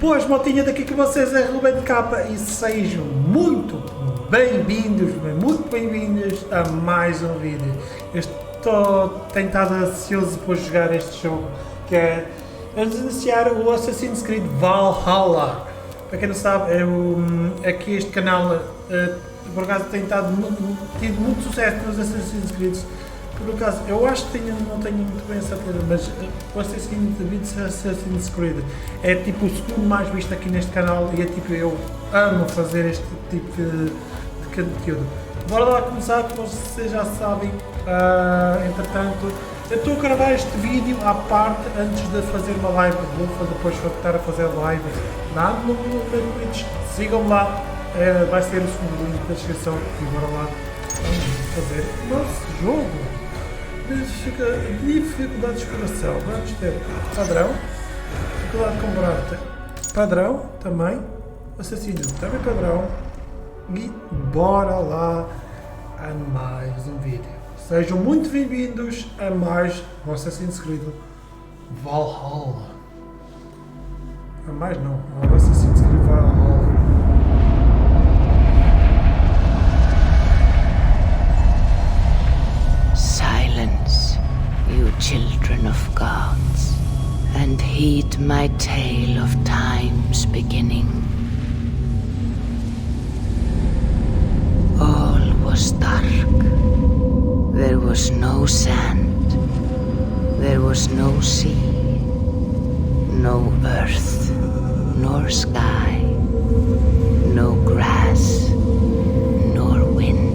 Boas motinha, daqui com vocês é RubenK e sejam muito bem-vindos a mais um vídeo. Eu tenho estado ansioso por jogar este jogo, que é iniciar o Assassin's Creed Valhalla. Para quem não sabe, aqui este canal por acaso tem tido muito sucesso nos Assassin's Creed. Por acaso, eu acho que não tenho muito bem a certeza, mas o Assassin's Creed é tipo o segundo mais visto aqui neste canal e é tipo, eu amo fazer este tipo de conteúdo. Bora lá começar, como vocês já sabem, entretanto, eu estou a gravar este vídeo à parte antes de fazer uma live, vou depois estar a fazer live no Twitch, sigam-me lá, vai ser o segundo link da descrição e bora lá, vamos fazer o nosso jogo. Dificuldade de exploração, vamos ter padrão, dificuldade de comprar padrão também, assassino também padrão e bora lá a mais um vídeo. Sejam muito bem-vindos a mais um Assassin's Creed Valhalla. A mais não, um Assassin's Creed Valhalla. Silence, you children of gods, and heed my tale of time's beginning. All was dark. There was no sand. There was no sea. No earth, nor sky. No grass, nor wind.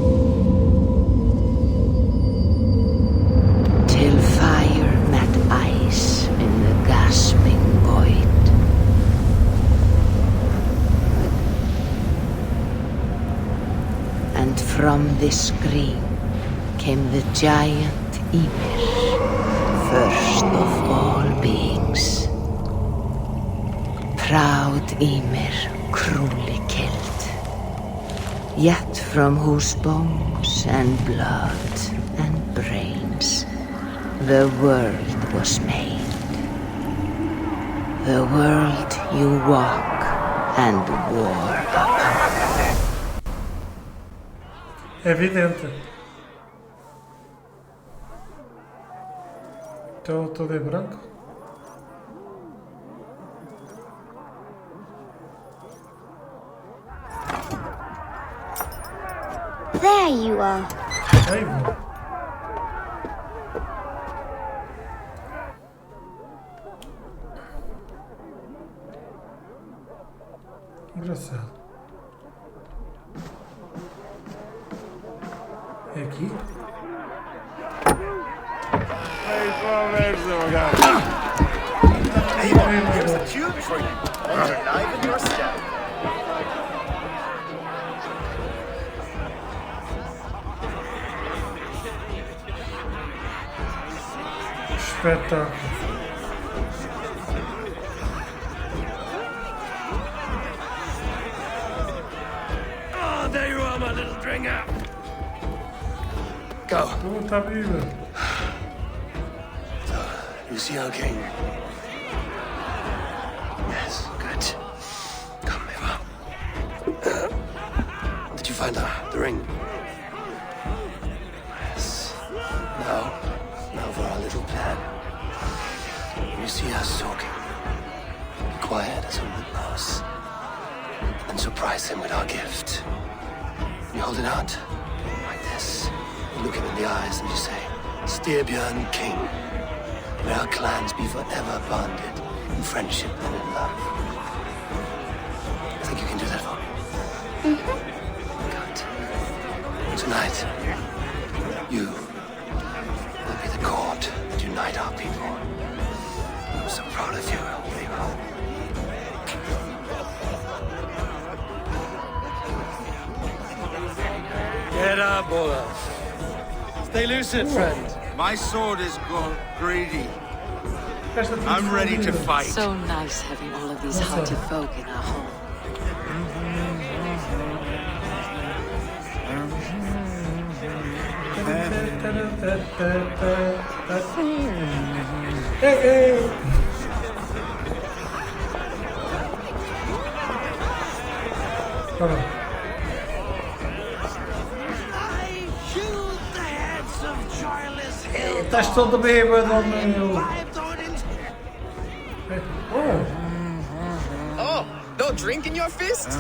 Till fire met ice in the gasping void. And from this scream came the giant Eivor, first of all beings. Proud Eivor, cruelly killed, yet from whose bones and blood and brains the world was made. The world you walk and war upon. Evidente. Estou de branco. There you are. Eivor. Engraçado. É aqui? Here's the tube for you. Enter knife in your step. Espetáculo. Oh, there you are, my little dringer. Go. Tá viva. You see our king? Yes, good. Come, Eivor. Did you find the ring? Yes. Now for our little plan. You see us talking. Be quiet as a wood mouse. And surprise him with our gift. You hold it out like this. You look him in the eyes and you say, Styrbjörn King. May our clans be forever bonded in friendship and in love. I think you can do that for me. Good. Tonight, you will be the cord that unite our people. I'm so proud of you, Eivor. Get up, Olaf. Stay lucid, friend. My sword is greedy. I'm ready to fight. So nice having all of these hearty folk in our home. Hey, hey. Ora. Estás todo bêbado, meu. Oh. Oh, no drink in your fist?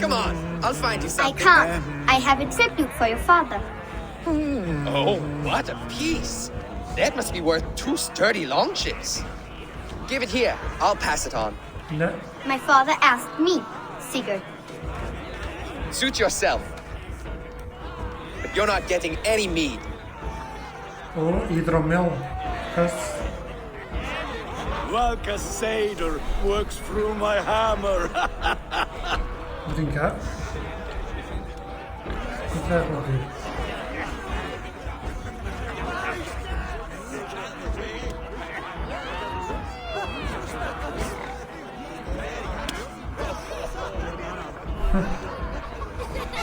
Come on, I'll find you I something. can't. I have a tribute for your father. Oh, what a piece. That must be worth 2 sturdy long chips. Give it here. I'll pass it on. No. My father asked me, Sigurd. Suit yourself. But you're not getting any mead. Oh, hidromel. Yes. Like a satyr works through my hammer. Brincar? Brincar com o quê?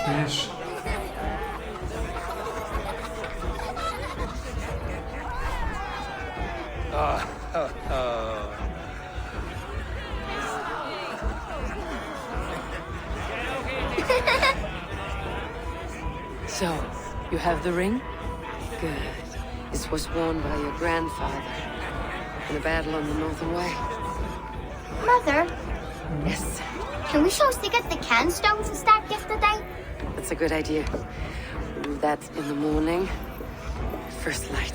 Fixe. So, you have the ring? Good. This was worn by your grandfather in a battle on the Northern Way. Mother, Yes, can we show Sigurd the can stones we stacked yesterday? that's a good idea. We'll do that in the morning. First light.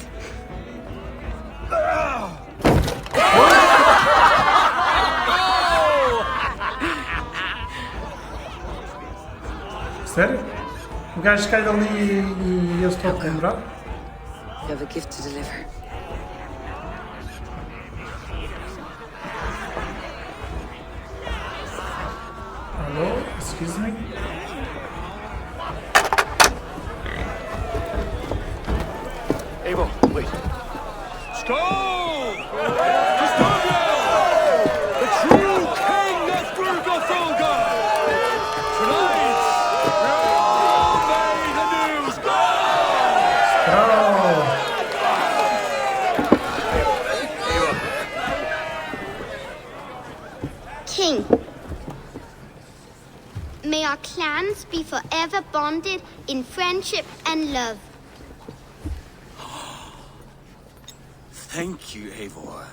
Sério? O gajo cai dali e eu estou a lembrar? You have a gift to deliver. Hello? Excuse me? Eivor, wait. Skål! The true king of Brugotholga! Tonight, may the news go! Oh! King, may our clans be forever bonded in friendship and love. Thank you, Eivor.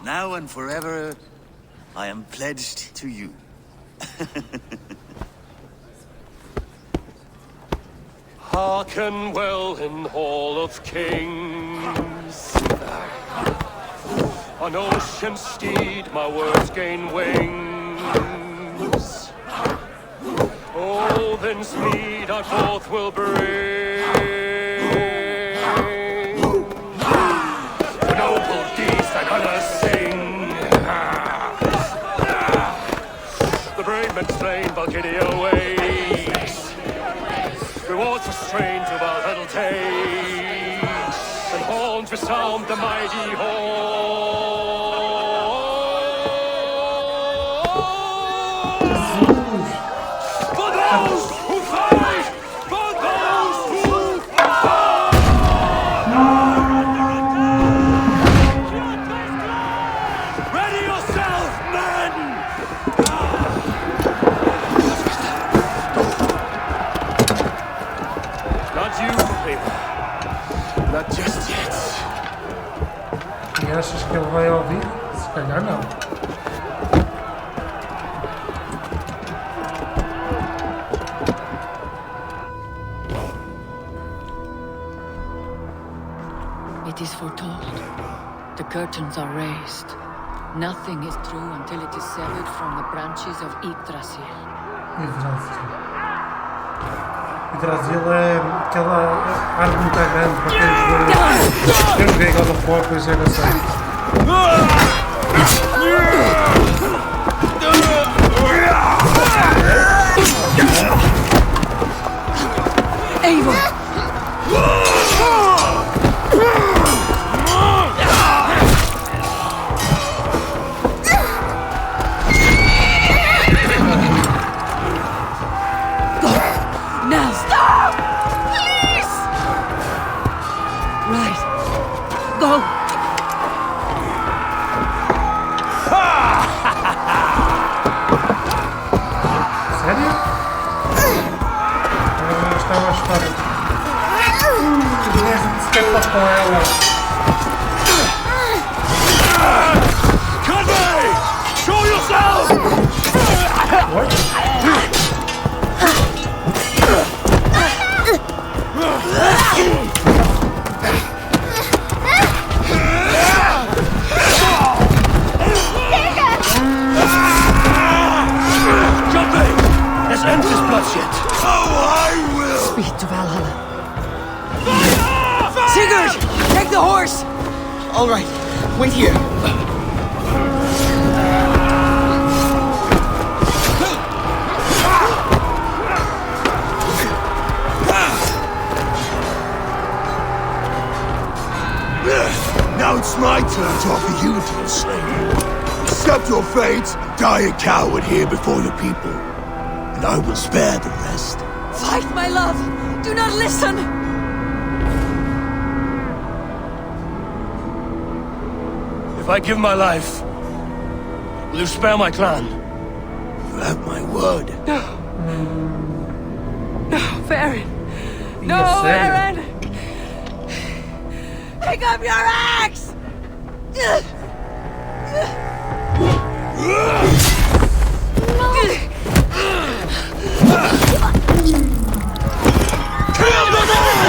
Now and forever, I am pledged to you. Hearken well in Hall of Kings. On ocean steed my words gain wings. Odin's mead I forth will bring. For noble deeds I gonna sing. The brave men slain Valkyria waits. Rewards are strained to Valhalla takes, and horns resound the mighty horn. For those who fight! For those who fight! Ready yourself, men! Not you, Eivor. Not just yet. E achas que ele vai ouvir? Se calhar não. It is foretold. The curtains are raised. Nothing is true until it is severed from the branches of Yggdrasil. Yggdrasil é aquela árvore muito grande para quem joguei God of War, pois eu não sei. Eivor! Now! Stop! Please! Right. Go! Está uma espada. Mesmo sequer para com ela. Conway! Show yourself! What? Let's end this bloodshed. Oh, I will! Speed to Valhalla. Sigurd! Take the horse! All right, wait here. Now it's my turn to offer you to enslave. Accept your fate, die a coward here before your people, and I will spare the rest. Fight, my love! Do not listen! If I give my life, will you spare my clan? You have my word. No. No, Varen. No, Yes, Varen! Pick up your axe! Kill them all!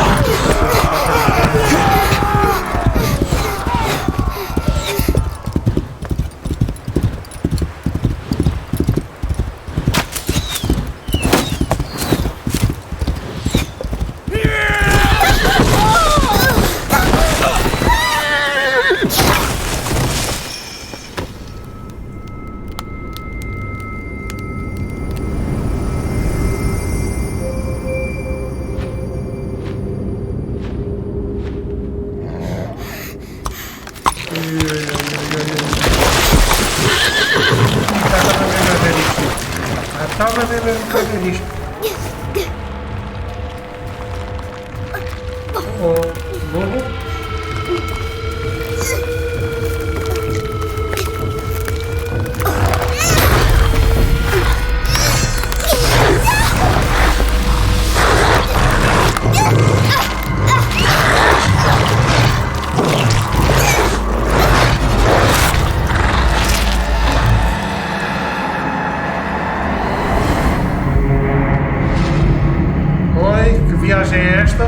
Estava mesmo a fazer isto. Oh, Lobo. Oi, que viagem é esta?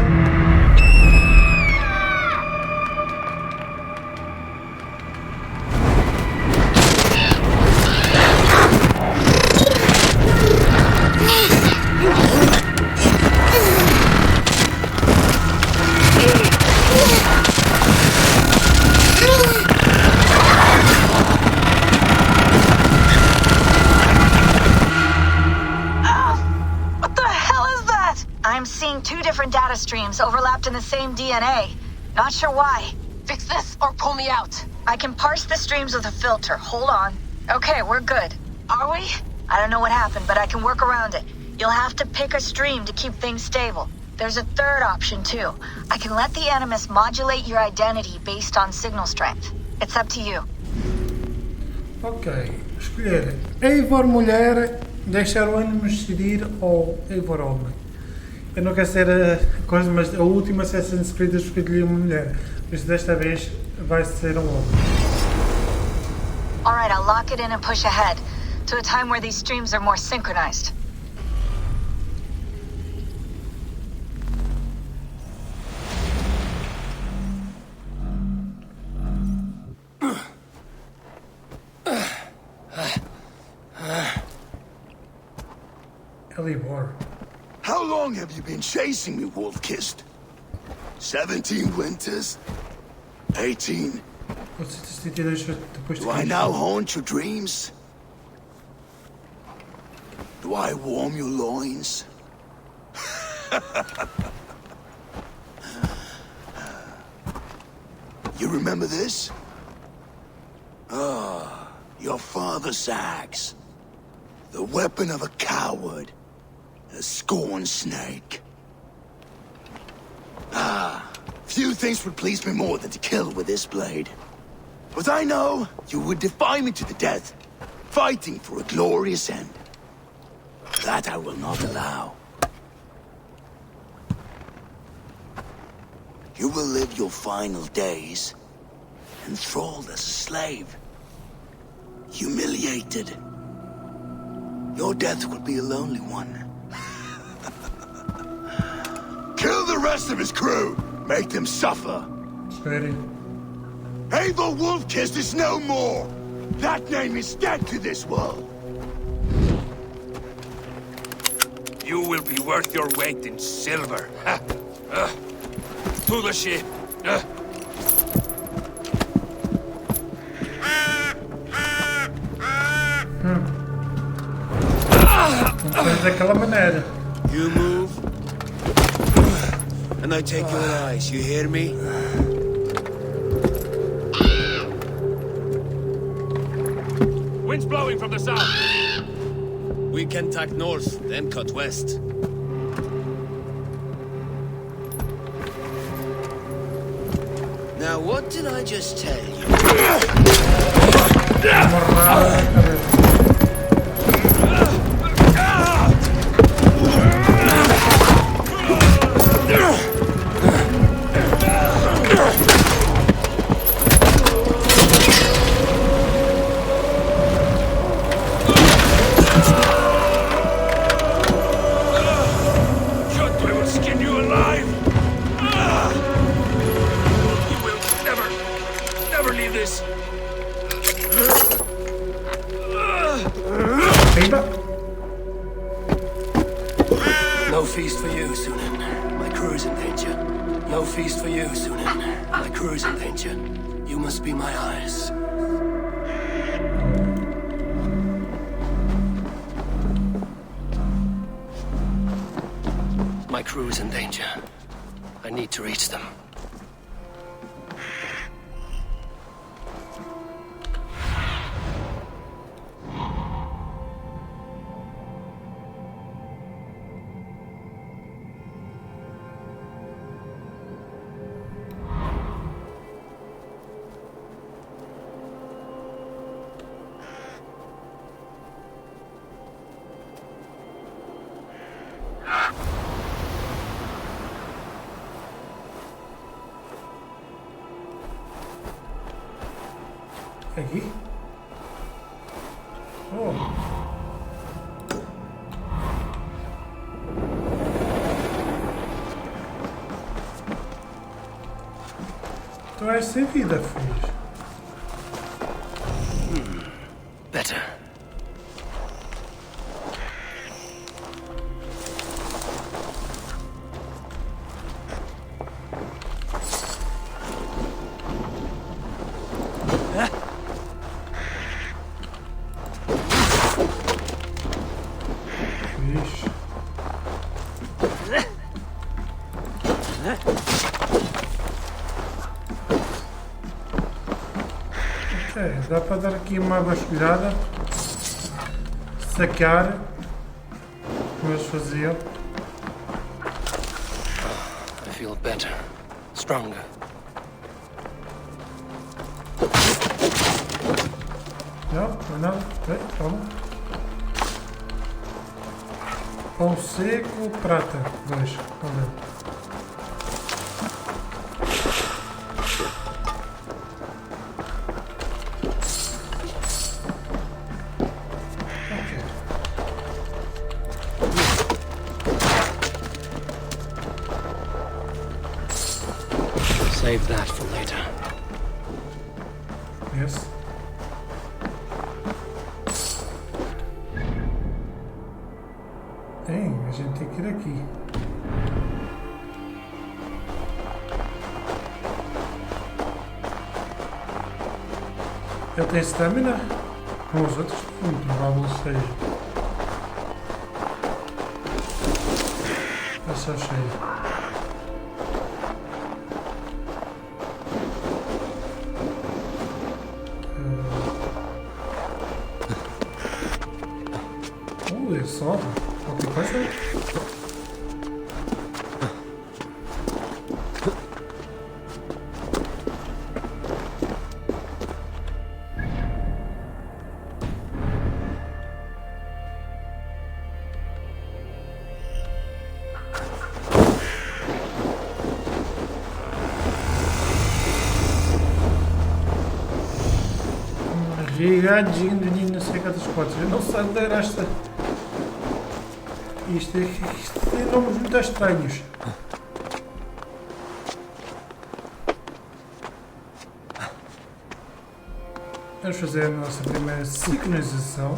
I'm seeing two different data streams overlapped in the same DNA. Not sure why. Fix this or pull me out. I can parse the streams with a filter. Hold on. Okay, we're good. Are we? I don't know what happened, but I can work around it. You'll have to pick a stream to keep things stable. There's a third option, too. I can let the Animus modulate your identity based on signal strength. It's up to you. Ok, escolher Eivor mulher, deixar o Animus decidir ou Eivor homem. Eu não quero ser a coisa, mas a última Assassin's Creed eu escolhi uma mulher, mas desta vez vai ser um homem. Alright, I'll lock it in and push ahead, to a time where these streams are more synchronized. Eivor. How long have you been chasing me, Wolf-Kissed? 17 winters? 18? Do I now haunt your dreams? Do I warm your loins? You remember this? Ah, your father's axe. The weapon of a coward. A scorned snake. Ah, few things would please me more than to kill with this blade. But I know you would defy me to the death, fighting for a glorious end. That I will not allow. You will live your final days enthralled as a slave. Humiliated. Your death will be a lonely one. Kill the rest of his crew! Make them suffer! Ready. Eivor Wolfkiss is no more! That name is dead to this world! You will be worth your weight in silver. To the ship. Faz daquela maneira. You move, and I take your eyes. You hear me? Wind's blowing from the south. We can tack north, then cut west. Now, what did I just tell you? No feast for you, Sunan. My crew is in danger. No feast for you, Sunan. My crew is in danger. You must be my eyes. My crew is in danger. I need to reach them. Aqui? Oh. Tu és sem vida, filho. Better. Dá para dar aqui uma vasculhada, saquear, como eles faziam. I feel better, stronger. Não, não é nada. Toma. Pão seco, prata. 2. Vamos ver. Save that for later. Yes. Tem, a gente tem que ir aqui. Ele tem stamina? Com os outros, provável seja. É só cheio. Só qualquer coisa. Gigante, não sei quantas cotas. Eu não sei ler esta. Isto tem nomes muito estranhos. Vamos fazer a nossa primeira sincronização.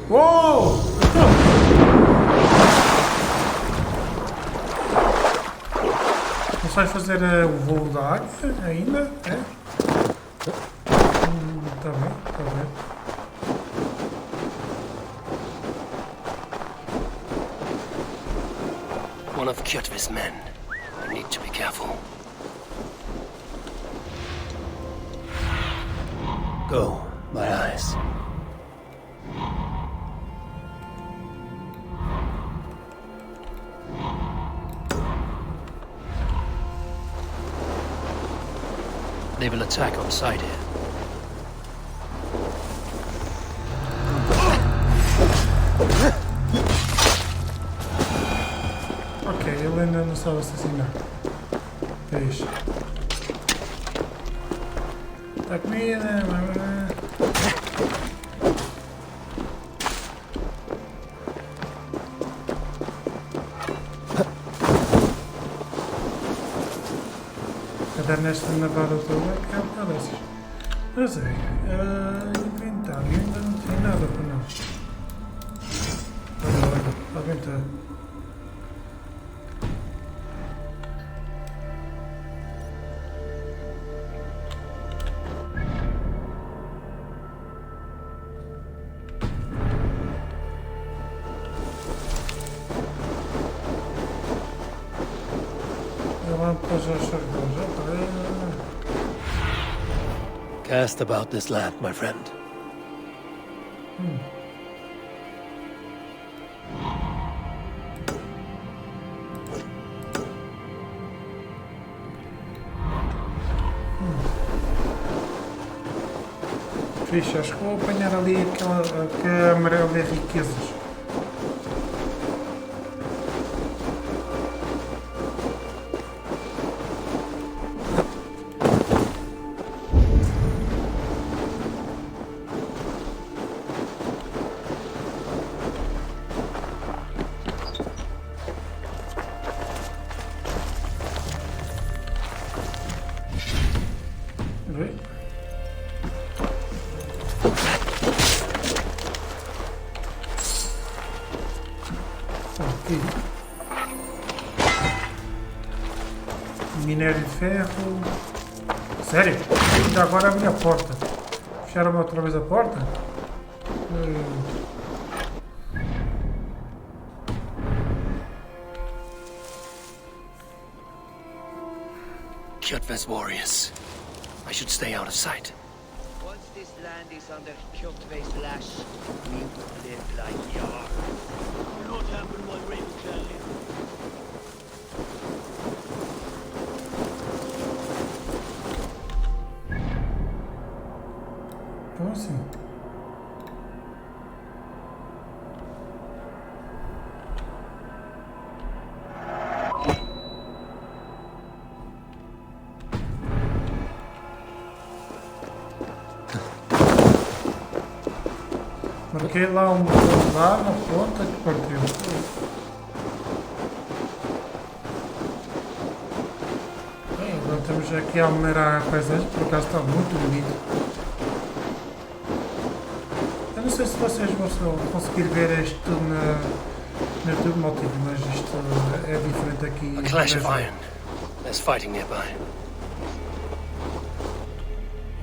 Uou! Não sabes fazer o voo da água ainda? É? Tá bem, tá bem. One of Kjotve's men. I need to be careful. Go, my eyes. They will attack on sight here. Ok, ele ainda não sabe assassinar. Peixe. Tá comida, Cada nesta navada toda que é uma dessas. Não sei. Inventário, ainda não tem nada para não. Olha, está bem, está. Cast about this land, my friend. Fixe, acho que vou apanhar ali aquela câmara de riquezas. Minério de ferro. Sério? Ainda agora abri a porta. Fecharam outra vez a porta? Kjotve's warriors. I should stay out of sight. Once this land is under Kjotve's lash, we will live like Yar. Will not happen while RubenK lives. Como assim? Marquei lá um lá na ponta que partiu. Bem, agora estamos aqui a almerar a paisagem, por acaso está muito bonito. Eu não sei se vocês vão conseguir ver isto no YouTube Motivo, mas isto é diferente aqui. A clash of iron. There's fighting nearby.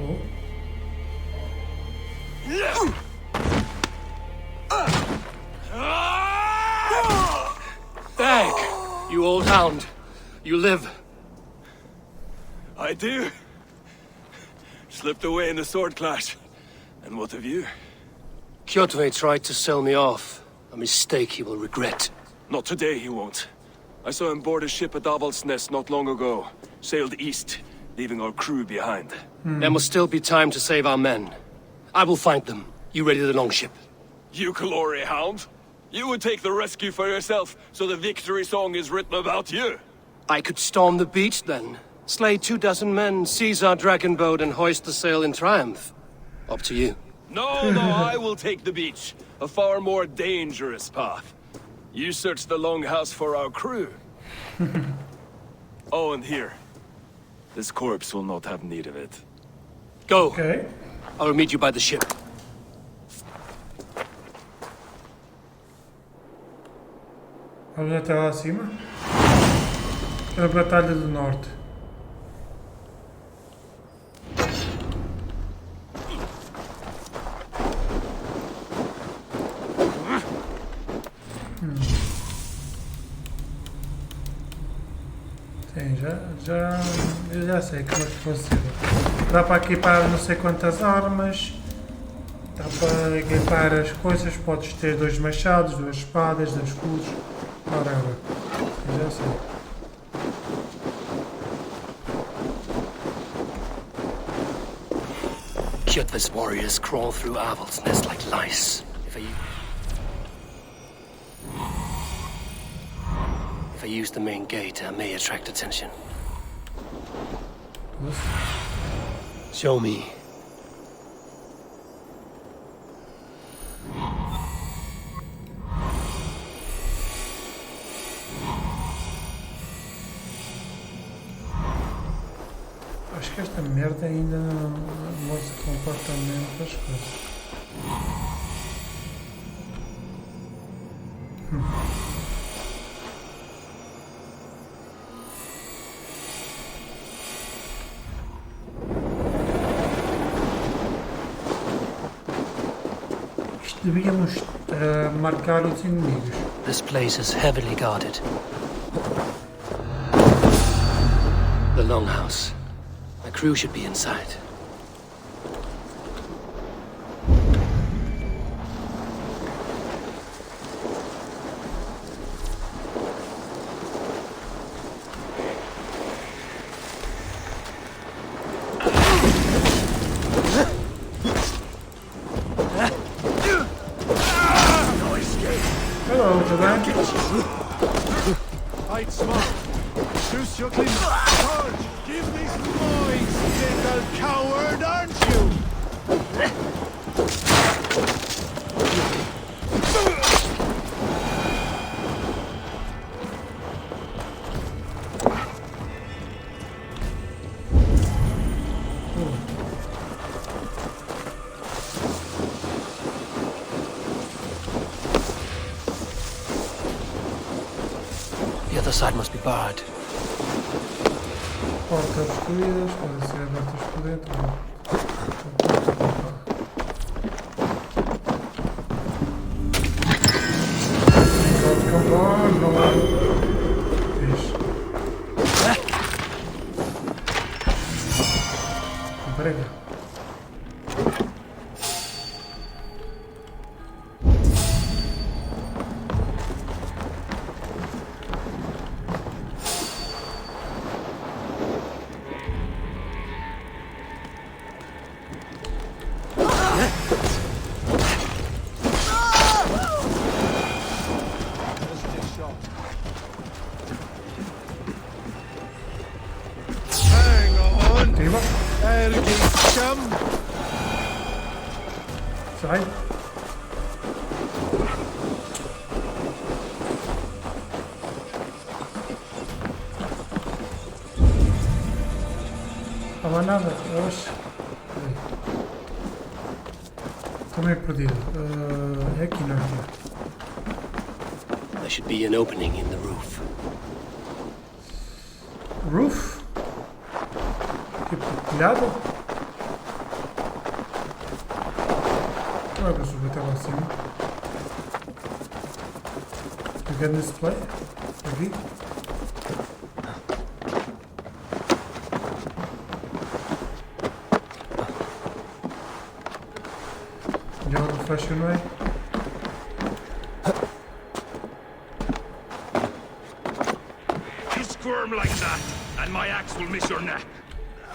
Oh. Dag, you old hound. You live. I do. Slipped away in the sword clash. And what of you? Kjotve tried to sell me off. A mistake he will regret. Not today, he won't. I saw him board a ship at Aval's Nest not long ago. Sailed east, leaving our crew behind. There must still be time to save our men. I will find them. You ready the longship? You glory hound? You would take the rescue for yourself, so the victory song is written about you. I could storm the beach then. Slay 24 men, seize our dragon boat and hoist the sail in triumph. Up to you. No, I will take the beach. A far more dangerous path. You search the longhouse for our crew. Oh, and here. This corpse will not have need of it. Go. Ok. I will meet you by the ship. Vamos até lá acima. A Batalha do Norte. Sim, eu já sei como é que funciona. Dá para equipar não sei quantas armas. Dá para equipar as coisas. Podes ter 2 machados, 2 espadas, 2 escudos. Caramba, já sei. Kjotve's warriors crawl through Aval's Nest like lice. If I use the main gate, I may attract attention. Show me. Acho que esta merda ainda não mostra completamente as coisas. Isto devíamos marcar os inimigos. This place is heavily guarded. The longhouse. My crew should be inside. Hello, Ruben. Fight smart. Choose your clean. Charge! Give these boys, little coward, aren't you? The other side must be barred. Portas destruídas, podem ser abertas por dentro. Pode acabar, não há. Fixe. Emprega. Sai. Não há nada, eu acho. Estou meio perdido. É aqui, não é aqui. There should be an opening in the roof. Roof? Tipo, telhado? Não é para subir até lá acima. Pegando nesse play? Aqui? Já o fashion way? and my axe will miss your neck.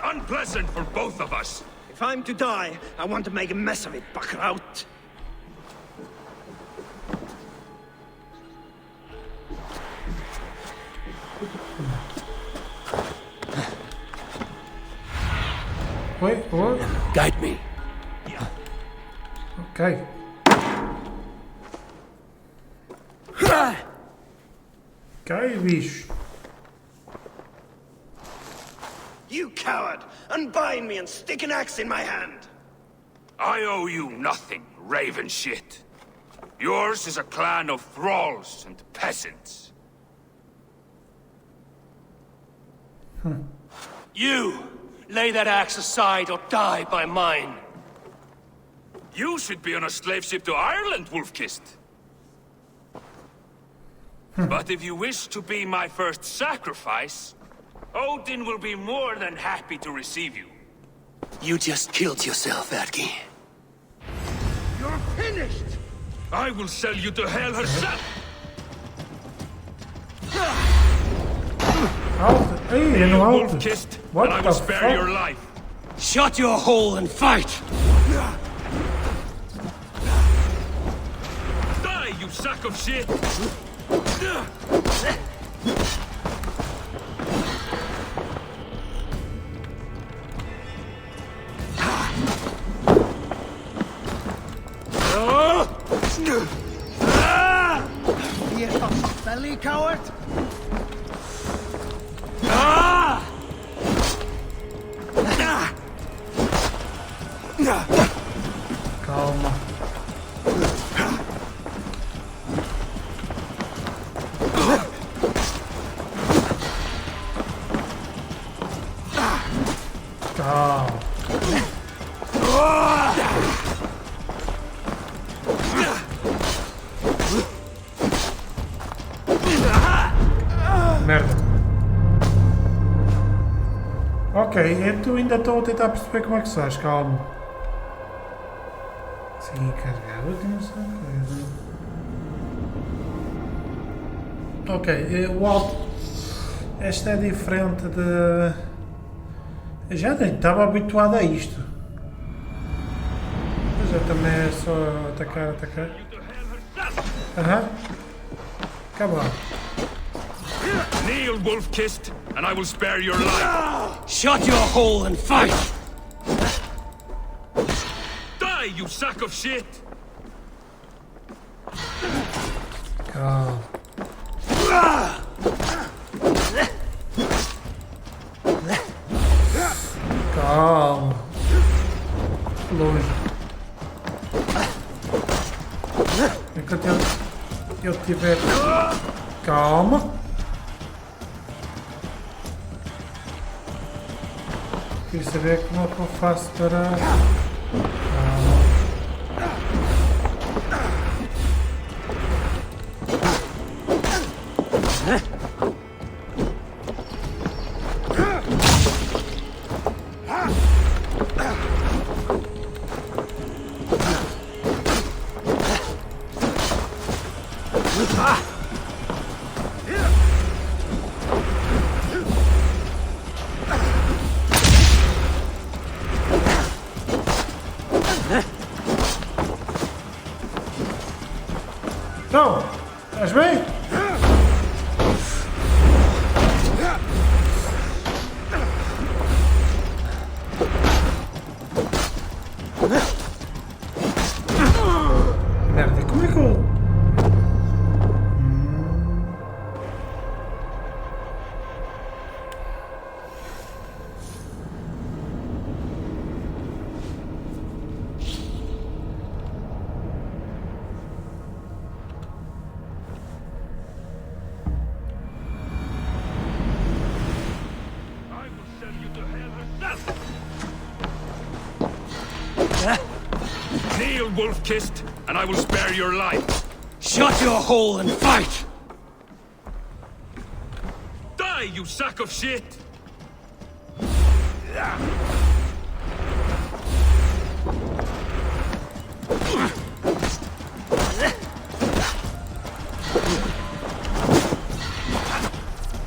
Unpleasant for both of us. If I'm to die, I want to make a mess of it, Buckraut. Wait, what? Guide me. Okay. Okay, bicho. You coward! Unbind me and stick an axe in my hand! I owe you nothing, raven shit. Yours is a clan of thralls and peasants. You! Lay that axe aside or die by mine. You should be on a slave ship to Ireland, Wolf-Kissed. But if you wish to be my first sacrifice, Odin will be more than happy to receive you. You just killed yourself, Adki. You're finished! I will sell you to Hell herself! Wolf-Kissed, and I will spare your life. Shut your hole and fight! Die, you sack of shit! You belly coward! Calma. Calma. Merda. Ok, eu ainda estou a tentar perceber como é que se faz, calma. Sim, carregar última coisa. Ok, o alto. Esta é diferente de. Eu já nem estava habituado a isto. Mas eu também é só atacar. Aham. Acabou. Kneel, Wolf-Kissed, and I will spare your life. Shut your hole and fight! Die, you sack of shit! Calma. Calma. Longe. Enquanto eu tiver... Calma. Queria saber como é que eu faço para... Então, estás bem? Merda, como é que eu... Kneel, Wolf-Kissed, and I will spare your life. Shut your hole and fight! Die, you sack of shit!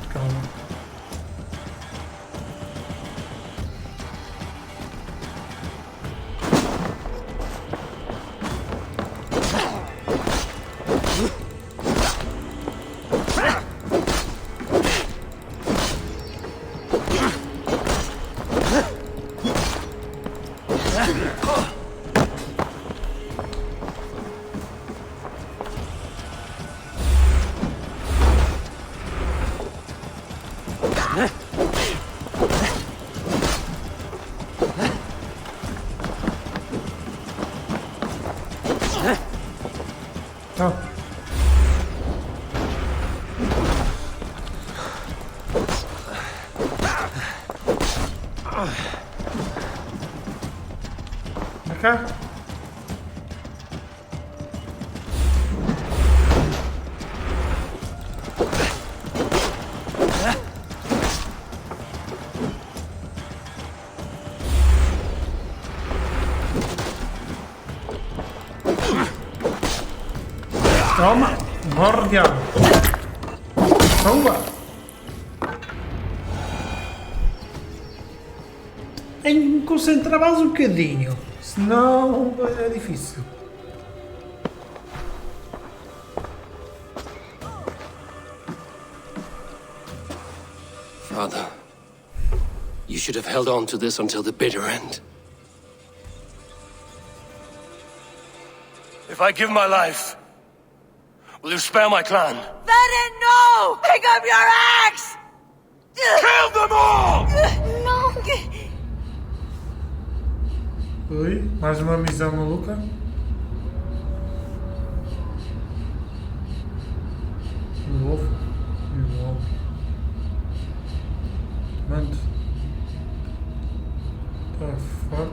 Calma. Então. Vem cá. Toma, morde a Toma. Em me concentrar mais um bocadinho, senão é difícil. Father, you should have held on to this until the bitter end. If I give my life, will you spare my clan? Venom, no! Pick up your axe! Kill them all! No! Oi, mais uma missão maluca. Novo. Novo. Mano. The fuck?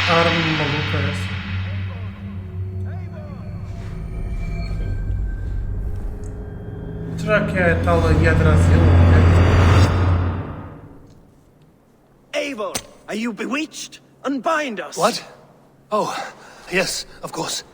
Arma maluca essa. Será que é a tal ali atrás dele? Eivor, are you bewitched? Unbind us. What? Oh, yes, of course.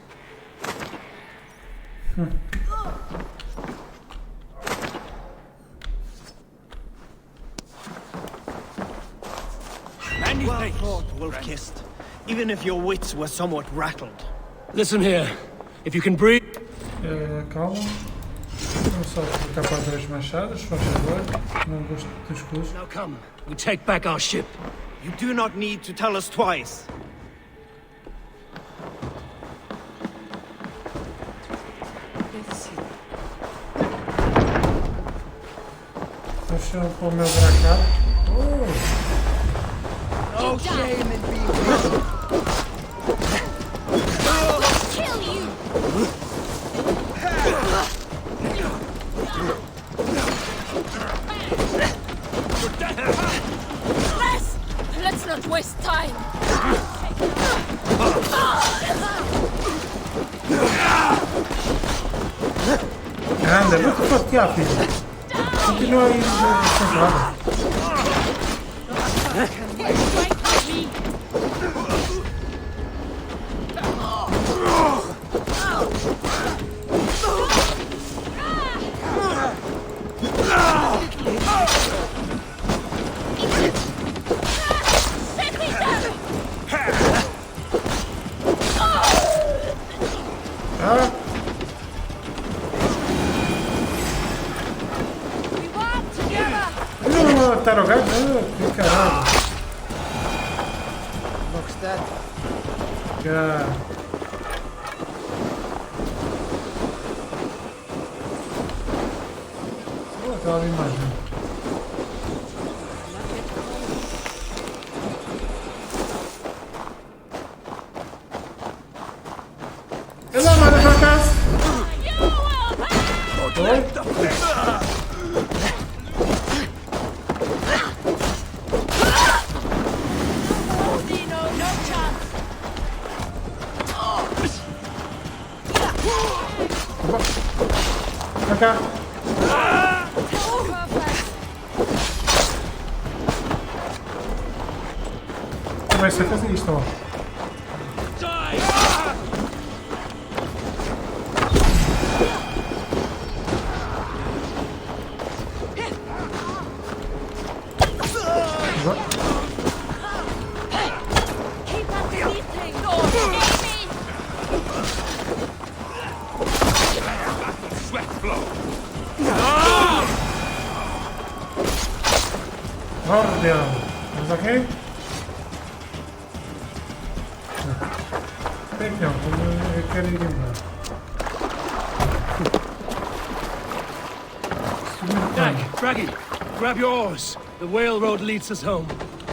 Well fought, wolf-kissed. Even if your wits were somewhat rattled. Listen here. If you can breathe... Calma. Vamos só ficar para trás machados, faz favor. Não gosto dos custos. Now come. We take back our ship. You do not need to tell us twice. Deixa eu pôr o meu dracado. No shame in being Kill you! Let's not waste time. Anda, muito fatiar, filho. Continua aí sem nada. Tarogado? Que caralho. Looks dead. Já. Aquela imagem. Hello, motherfuckers! Cá. Começa a fazer isto, ó. Vamos aqui. É que não, eu quero ir embora. Braggy, grab your oars. The whale road leads us home.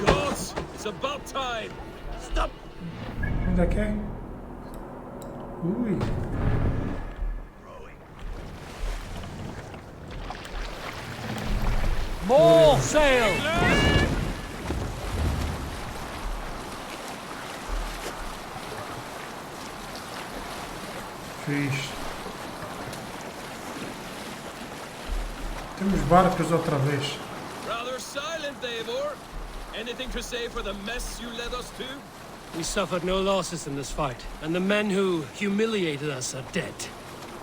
Gods, it's about time. Stop. Onde é que é? Ui. More sail! Fixe. Temos barcos outra vez. Rather silent, Eivor. Anything to say for the mess you led us to? We suffered no losses in this fight, and the men who humiliated us are dead.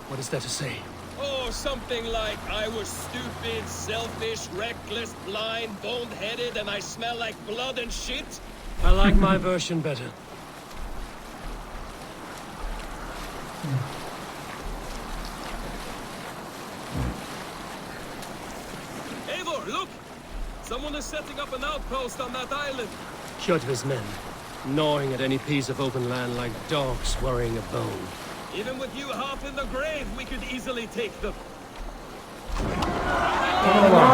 What is there to say? Oh, something like, I was stupid, selfish, reckless, blind, bone-headed, and I smell like blood and shit? I like my version better. Eivor, look! Someone is setting up an outpost on that island. Kjotve's men, gnawing at any piece of open land like dogs worrying a bone. Even with you half in the grave, we could easily take them. Vamos lá.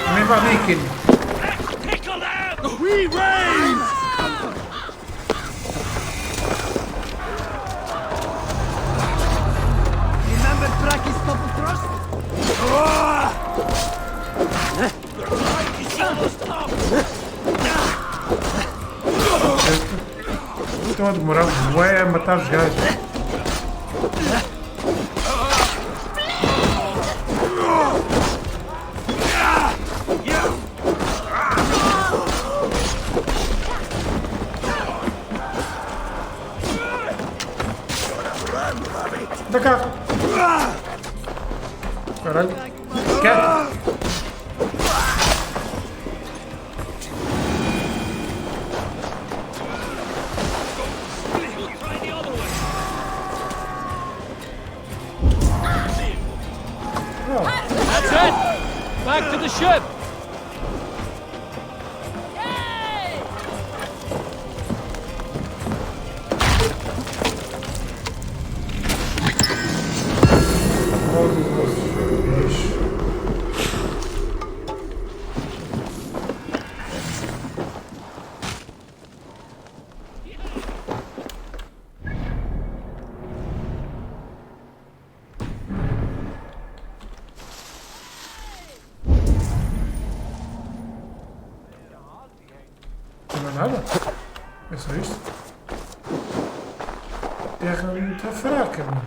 Também vai Viking. Pickle them! We raise! Remember Braki's double thrust? Estão a demorar bué a matar os gajos. Da cá! Caralho! Quieto! That's it! Back to the ship! Não é nada? É só isto? Terra muito fraca, mano.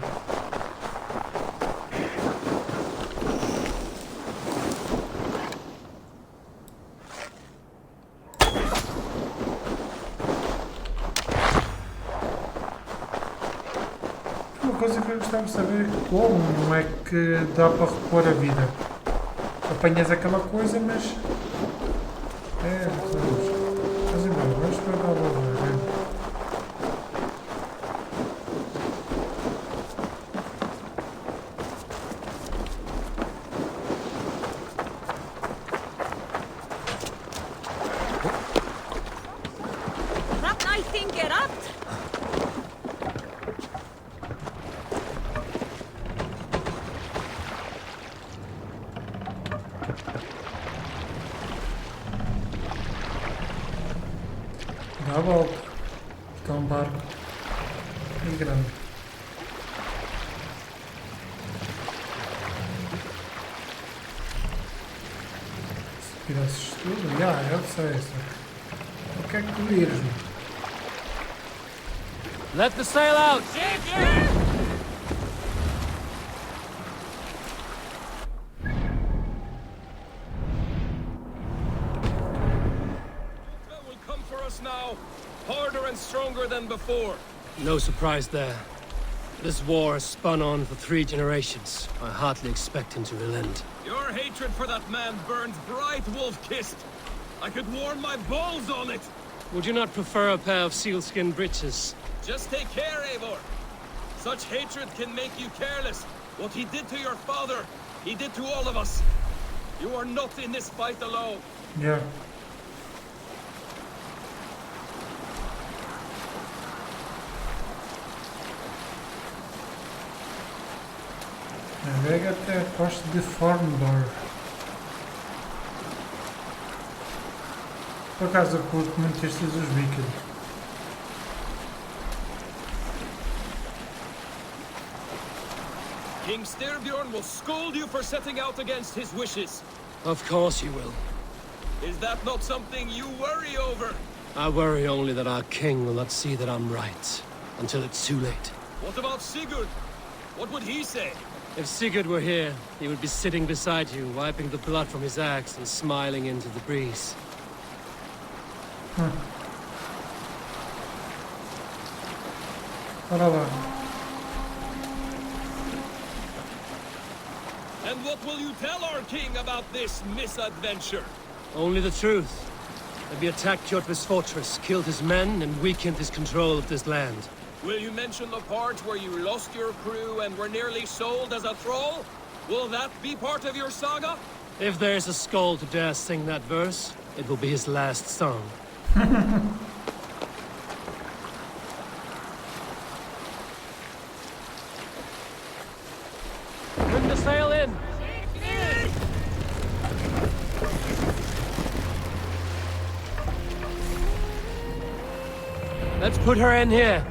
Uma coisa que eu gostava de saber é como é que dá para repor a vida. Apanhas aquela coisa, mas... É, vamos embora, vamos para a Lobo, né? That nice thing get up. Dá a volta. Está um barco bem grande. Se virasses tudo, eu sei. O que é que tu viras-me? Let the sail out! Will come for us now, harder and stronger than before. No surprise there. This war has spun on for 3 generations. I hardly expect him to relent. Your hatred for that man burns bright, wolf-kissed. I could warm my balls on it. Would you not prefer a pair of sealskin breeches? Just take care, Eivor. Such hatred can make you careless. What he did to your father, he did to all of us. You are not in this fight alone. Yeah. Navega até a costa de Fornbor. Por acaso eu curto muito estes dos vikings. King Styrbjorn will scold you for setting out against his wishes. Of course you will. Is that not something you worry over? I worry only that our king will not see that I'm right, until it's too late. What about Sigurd? What would he say? If Sigurd were here, he would be sitting beside you, wiping the blood from his axe and smiling into the breeze. Ora lá. And what will you tell our king about this misadventure? Only the truth. That we attacked Kjotve's fortress, killed his men, and weakened his control of this land. Will you mention the part where you lost your crew and were nearly sold as a thrall? Will that be part of your saga? If there's a skull to dare sing that verse, it will be his last song. Bring the sail in! Let's put her in here.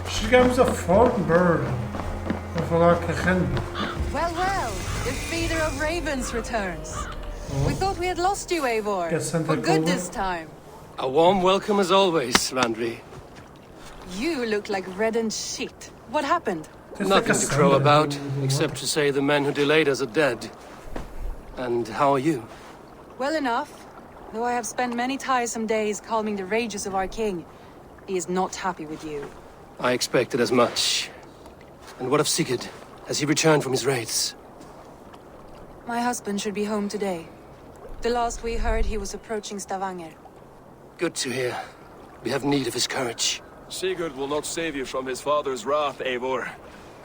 Chegamos a Fornbor. Vou falar com a Randy. Well, well, the feeder of ravens returns. We thought we had lost you, Eivor. For good this time. A warm welcome as always, Randvi. You look like reddened sheet. What happened? Nothing to crow about, except to say the men who delayed us are dead. And how are you? Well enough. Though I have spent many tiresome days calming the rages of our king, he is not happy with you. I expected as much. And what of Sigurd? Has he returned from his raids? My husband should be home today. The last we heard, he was approaching Stavanger. Good to hear. We have need of his courage. Sigurd will not save you from his father's wrath, Eivor.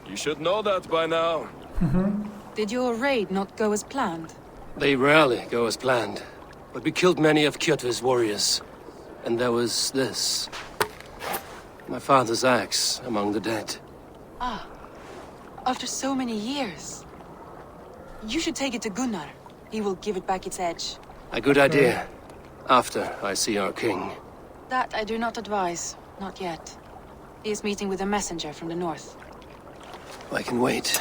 You should know that by now. Did your raid not go as planned? They rarely go as planned. But we killed many of Kjotve's warriors. And there was this. My father's axe among the dead. Ah. After so many years. You should take it to Gunnar. He will give it back its edge. A good idea. After I see our king. That I do not advise. Not yet. He is meeting with a messenger from the north. I can wait.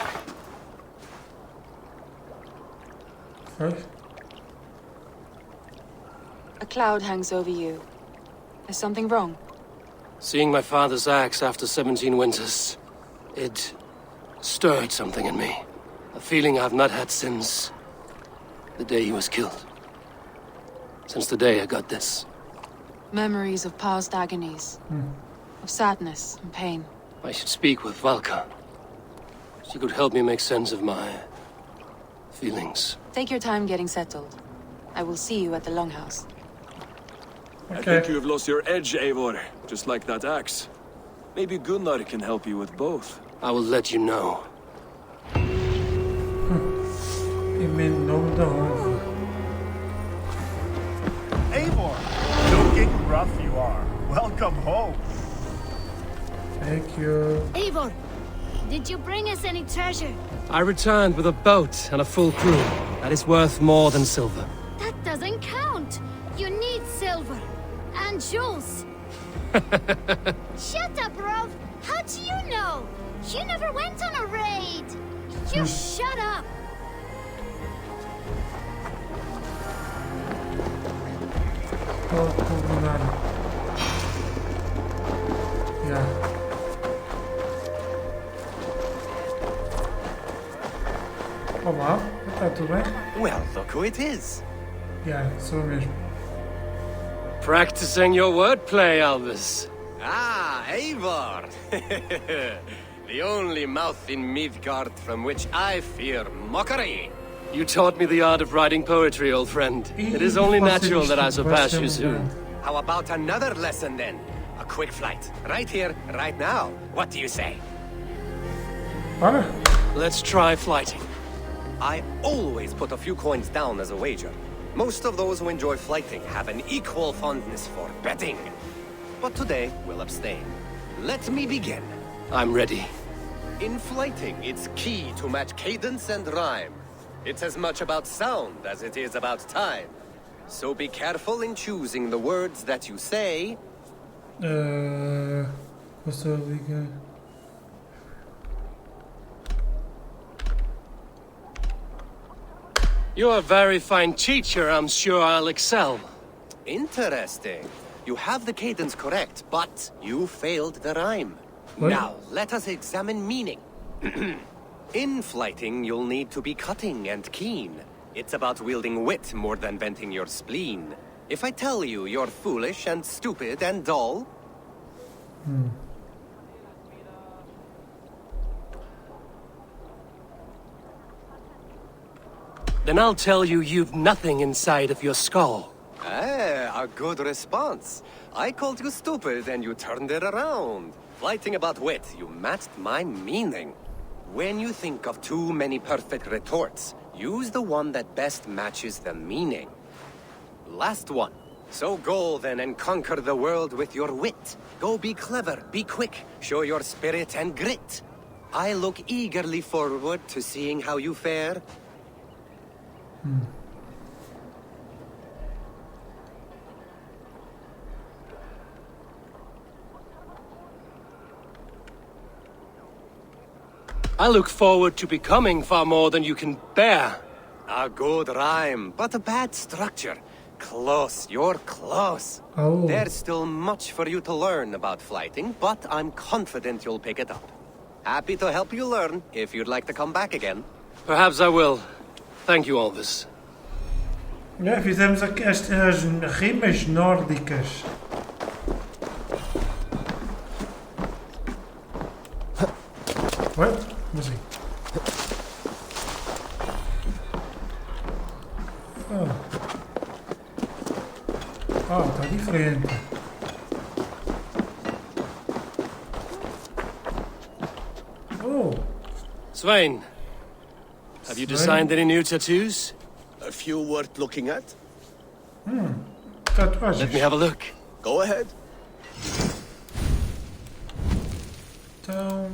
A cloud hangs over you. Is something wrong? Seeing my father's axe after 17 winters, it stirred something in me. A feeling I've not had since the day he was killed. Since the day I got this. Memories of past agonies. Of sadness and pain. I should speak with Valka. She could help me make sense of my feelings. Take your time getting settled. I will see you at the Longhouse. I think you have lost your edge, Eivor. Just like that axe. Maybe Gunnar can help you with both. I will let you know. Em nome da honra. Eivor! Joking rough you are. Welcome home. Thank you. Eivor, did you bring us any treasure? I returned with a boat and a full crew. That is worth more than silver. That doesn't count. You need silver. And jewels. Shut up, Rov. How do you know? You never went on a raid. You shut up. Yeah. Olá, está tudo bem? Well, look who it is. Yeah, sou eu mesmo. Practicing your wordplay, Albus. Ah, Eivor! The only mouth in Midgard from which I fear mockery. You taught me the art of writing poetry, old friend. It is only natural that I surpass you soon. How about another lesson then? A quick flight. Right here, right now. What do you say? Let's try flighting. I always put a few coins down as a wager. Most of those who enjoy flighting have an equal fondness for betting. But today, we'll abstain. Let me begin. I'm ready. In flighting, it's key to match cadence and rhyme. It's as much about sound as it is about time. So be careful in choosing the words that you say. Posso ligar? You're a very fine teacher. I'm sure I'll excel. Interesting. You have the cadence correct, but you failed the rhyme. What? Now, let us examine meaning. In flighting, you'll need to be cutting and keen. It's about wielding wit more than venting your spleen. If I tell you you're foolish and stupid and dull... Then I'll tell you you've nothing inside of your skull. Ah, a good response. I called you stupid and you turned it around. Flighting about wit, you matched my meaning. When you think of too many perfect retorts, use the one that best matches the meaning. Last one. So go then and conquer the world with your wit. Go be clever, be quick, show your spirit and grit. I look eagerly forward to seeing how you fare. I look forward to becoming far more than you can bear. A good rhyme, but a bad structure. Close, you're close. Oh. There's still much for you to learn about flighting, but I'm confident you'll pick it up. Happy to help you learn, if you'd like to come back again. Perhaps I will. Thank you, Alvis. Já fizemos aqui as rimas nórdicas. Ué? Como assim? Está diferente. Oh. Svein, have you designed any new tattoos? A few worth looking at? Tatuagens. Let me have a look. Go ahead. Então...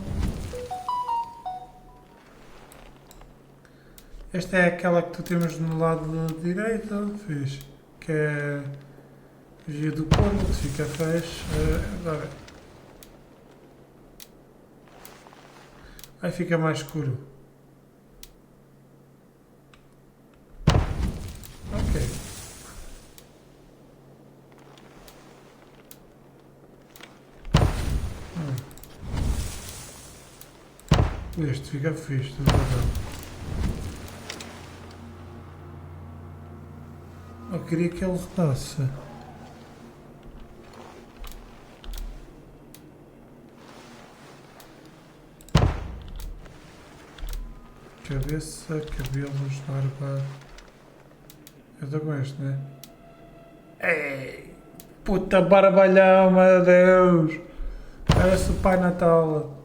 Esta é aquela que tu temos no lado direito, fiz, que é o Gio do corpo, que fica fecho. Agora. Aí fica mais escuro. Ok. Este fica fixe, tudo bem. Eu queria que ele rodasse. Cabeça, cabelos, barba. Eu estou com este, né? Ei! Puta barbalhão, meu Deus! Parece o Pai Natal.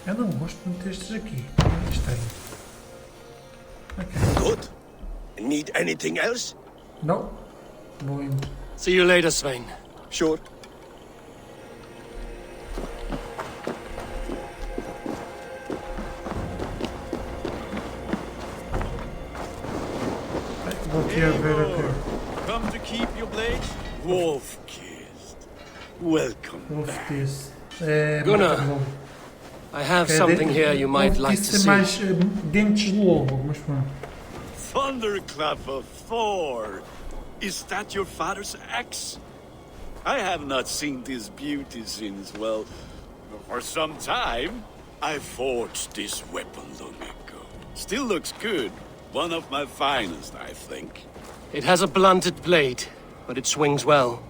Eu não gosto muito destes aqui. Este aí. Okay. Good. Need anything else? No. Muito. See you later, Svein. Sure. Vou aqui a ver aqui. Come to keep your blades? Wolf-kissed. Welcome back. Wolf-kissed. Gunnar, I have something here you might like to see. Mais dentes de lobo, mas pronto. Thunderclap of Thor! Is that your father's axe? I have not seen this beauty since, well, for some time. I forged this weapon long ago. Still looks good. One of my finest, I think. It has a blunted blade, but it swings well.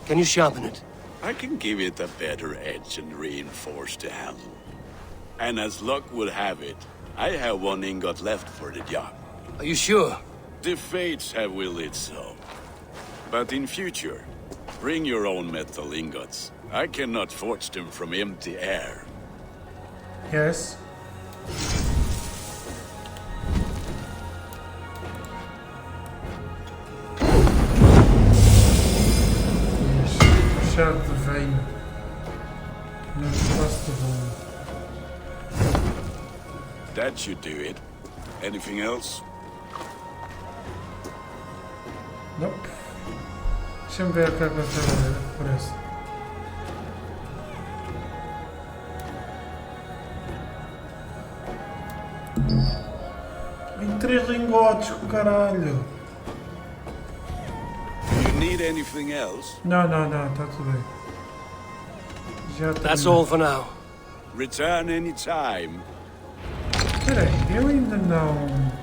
Can you sharpen it? I can give it a better edge and reinforce the handle. And as luck would have it, I have one ingot left for the job. Are you sure? The fates have willed it so. But in future, bring your own metal ingots. I cannot forge them from empty air. Yes. chá de reino. Não espaço de bom. That should do it. Anything else? Nope. Deixa-me ver o que é que aparece. Em 3 lingotes, caralho. Do you need anything else? Não, está tudo bem. Já That's all for now. Return anytime. Peraí, eu ainda não...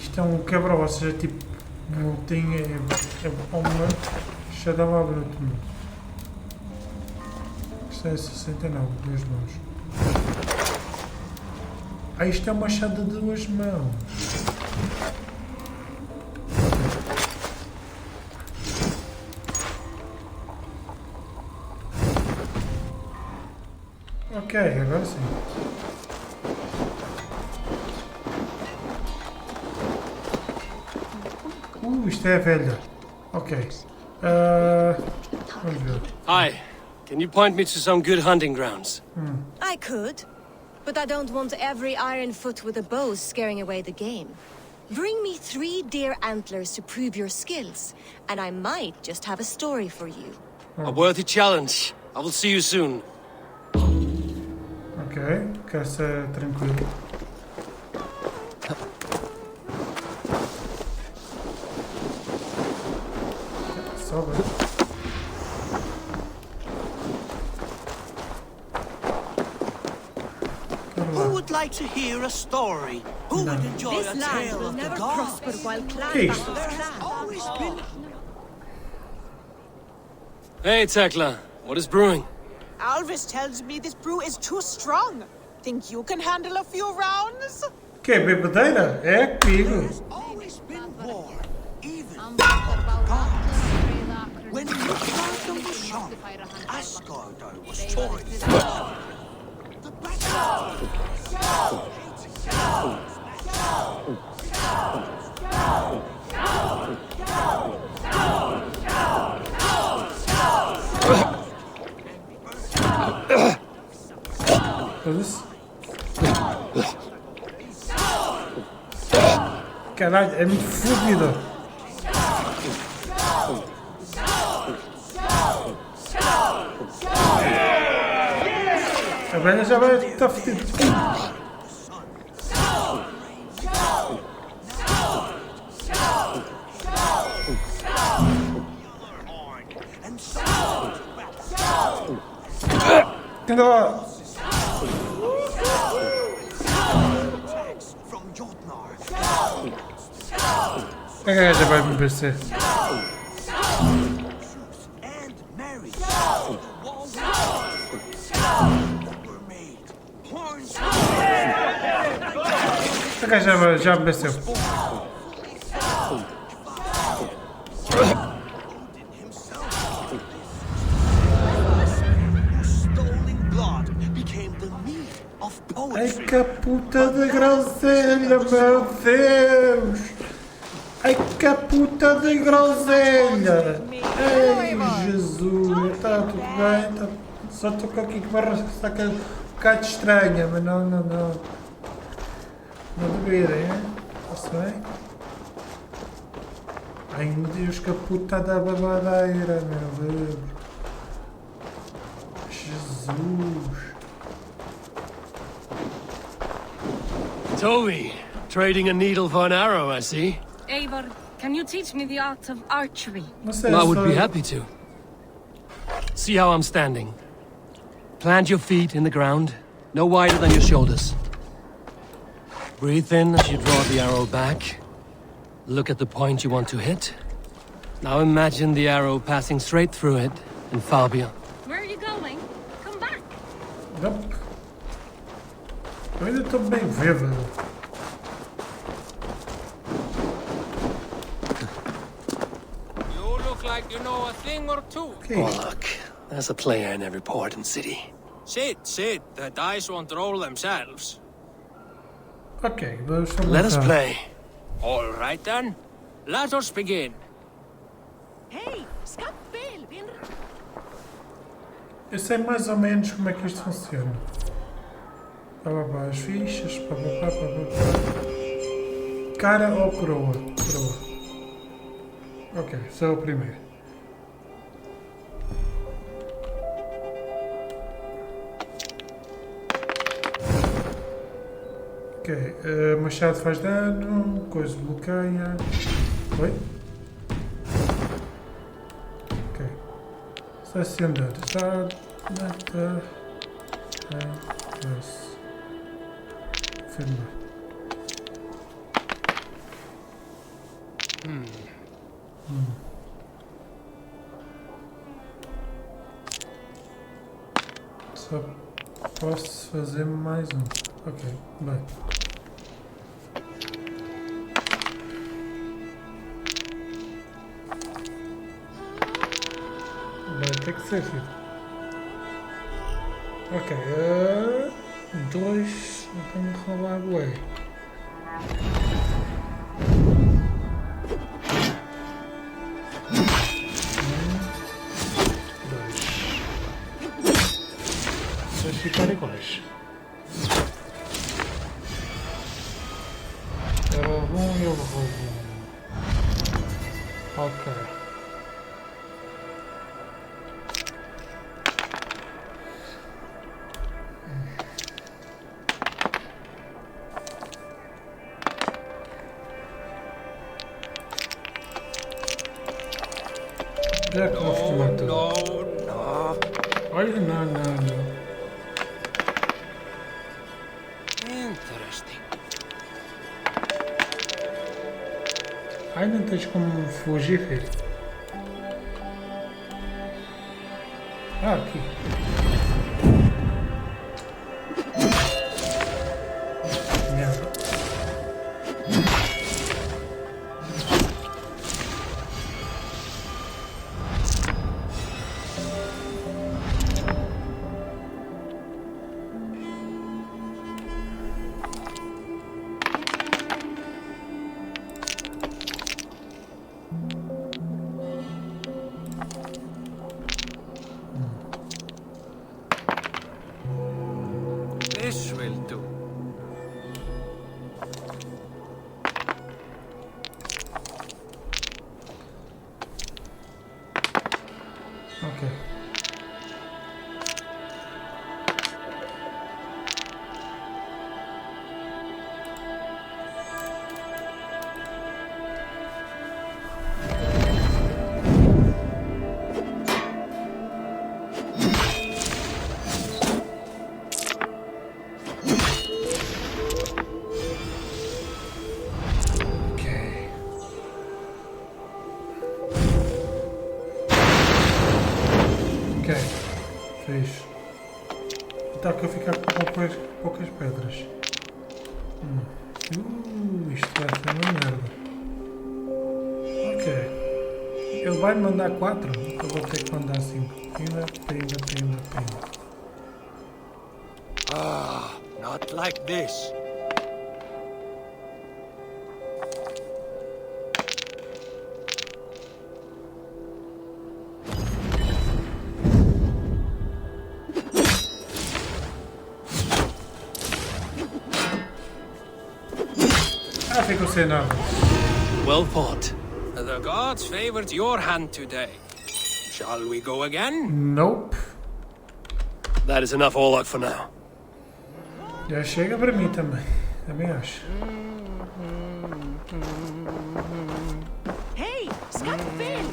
Isto é um quebra, ou seja, tipo, tem uma chadava bruto. Isto é 69, 2 mãos. Ah, isto é uma chada de 2 mãos. Ok, agora sim. Isto é velha. Ok. Vamos ver. Hi. Can you point me to some good hunting grounds? I could, but I don't want every iron foot with a bow scaring away the game. Bring me 3 deer antlers to prove your skills, and I might just have a story for you. A worthy challenge. I will see you soon. Ok, quer ser tranquilo. Who would like to hear a story? Who would enjoy a tale of the gods? Hey, Tekla. What is brewing? Alvis tells me this brew is too strong. Think you can handle a few rounds? Que é bebedeira? É comigo. When you found them the shop, Asgard was torn. Caralho, é muito fodido. A velha já vai estar fodida. Anda lá. A gaja vai me vencer. A gaja já me venceu. Ai que puta de groselha, meu Deus! Ai que puta de groselha! Ai Jesus, está tudo bem, tá... só estou com aqui com uma ressaca um bocado estranha, mas não. Não duvidem, hein? Está-se bem? Ai meu Deus, que puta da babadeira, meu Deus! Jesus! Toby, trading a needle for an arrow, I see. Eivor, can you teach me the art of archery? I would be happy to. See how I'm standing. Plant your feet in the ground, no wider than your shoulders. Breathe in as you draw the arrow back. Look at the point you want to hit. Now imagine the arrow passing straight through it and far beyond. Where are you going? Come back. Nope. Eu ainda estou bem bêbado. You look like you know a thing or two. Okay. Oh, look. There's a player in every port and city. Sit. The dice won't roll themselves. Ok, vamos só Let us montar. play. All right then. Let us begin. Hey, skap fel, Eu sei mais ou menos como é que isto funciona. As fichas. Cara ou coroa? Coroa. Ok, só o primeiro. Ok, machado faz dano, coisa bloqueia. Oi? Ok. Selecionar. Start. Meta. Firmar. Só posso fazer mais um. Ok, bem. Vai ter que ser, filho. Ok, dois. Então rolar bué. Dois ficar iguais. Ele rouba um e ele rouba um. Ok. Já que vou filmar tudo. Olha, não. Interesting. Ai, não tens como fugir, filho. Ah, aqui. Merda. This will do. Ok. Ok, fiz. Está que eu ficar com poucas pedras. Isto vai ser uma merda. Ok. Ele vai me mandar 4, eu vou ter que mandar 5. Pina. Ah, not like this. Ah, ficou sem nada. Well fought. The gods favored your hand today. Shall we go again? Nope. That is enough all out for now. Já chega para mim também. Também acho. Hey, skap fel,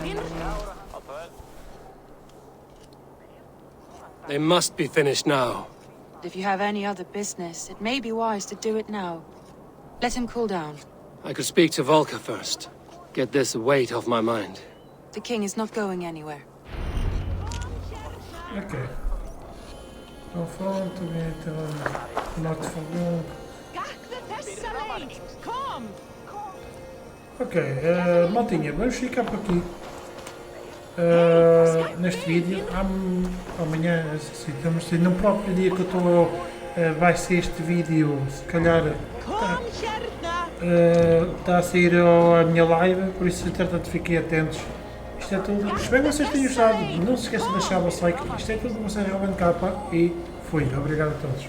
They must be finished now. If you have any other business, it may be wise to do it now. Let him cool down. I could speak to Volker first. Get this weight off my mind. The king is not going anywhere. Ok. Não falta, not for long. Ok, maltinha, vamos ficar por aqui neste vídeo. Amanhã, se no próprio dia que eu estou, vai ser este vídeo, se calhar está a sair a minha live, por isso entretanto fiquem atentos. Isto é tudo, espero que vocês tenham gostado, não se esqueçam de deixar o vosso like, isto é tudo, vocês RubenK e fui, obrigado a todos.